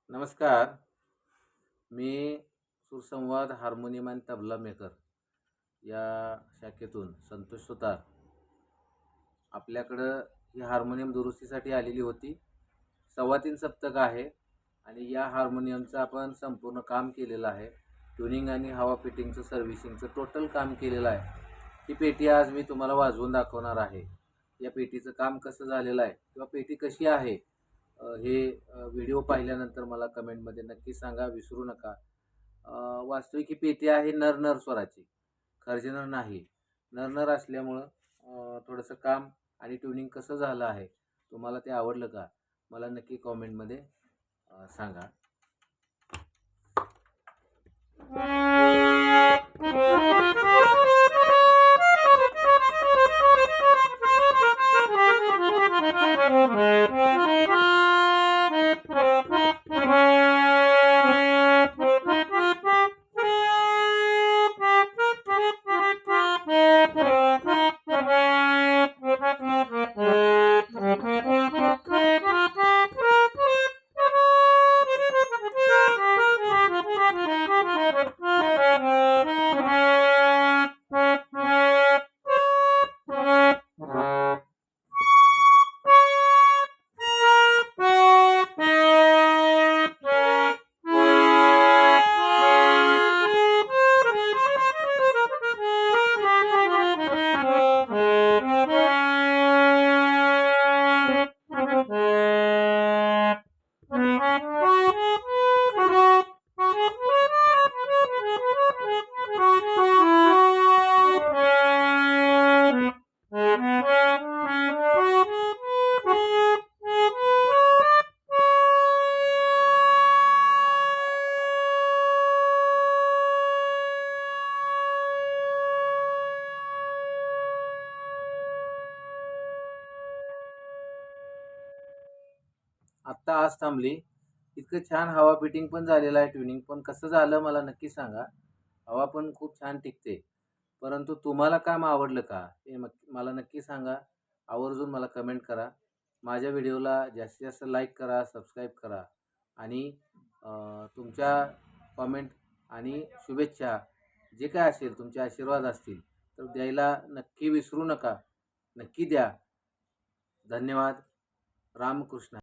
नमस्कार. मी सुरसंवाद हार्मोनियम आणि तबला मेकर या शाखेतून संतोष सुतार आपल्याकडं ही हार्मोनियम दुरुस्तीसाठी आलेली होती. 3.25 सप्तक आहे आणि या हार्मोनियमचं आपण संपूर्ण काम केलेलं आहे. ट्युनिंग आणि हवा फिटिंगचं, सर्व्हिसिंगचं टोटल काम केलेलं आहे. ही पेटी आज मी तुम्हाला वाजवून दाखवणार आहे. या पेटीचं काम कसं झालेलं आहे किंवा पेटी कशी आहे हे व्हिडिओ पाहिल्यानंतर मला कमेंटमध्ये नक्की सांगा, विसरू नका. वास्तविक ही पेटी आहे नर स्वराची, खर्जनर नाही. नर असल्यामुळं थोडंसं काम आणि ट्युनिंग कसं झालं आहे, तुम्हाला ते आवडलं का, मला नक्की कॉमेंटमध्ये सांगा. आत्ता आज थांबली. इतकं छान हवा फिटिंग पण झालेलं आहे, ट्युनिंग पण कसं झालं मला नक्की सांगा. हवा पण खूप छान टिकते. परंतु तुम्हाला काम आवडलं का हे मला नक्की सांगा. आवर्जून मला कमेंट करा. माझ्या व्हिडिओला जास्तीत जास्त लाईक करा, सबस्क्राईब करा आणि तुमच्या कॉमेंट आणि शुभेच्छा जे काय असेल, तुमचे आशीर्वाद असतील तर द्यायला नक्की विसरू नका. नक्की द्या. धन्यवाद. रामकृष्ण.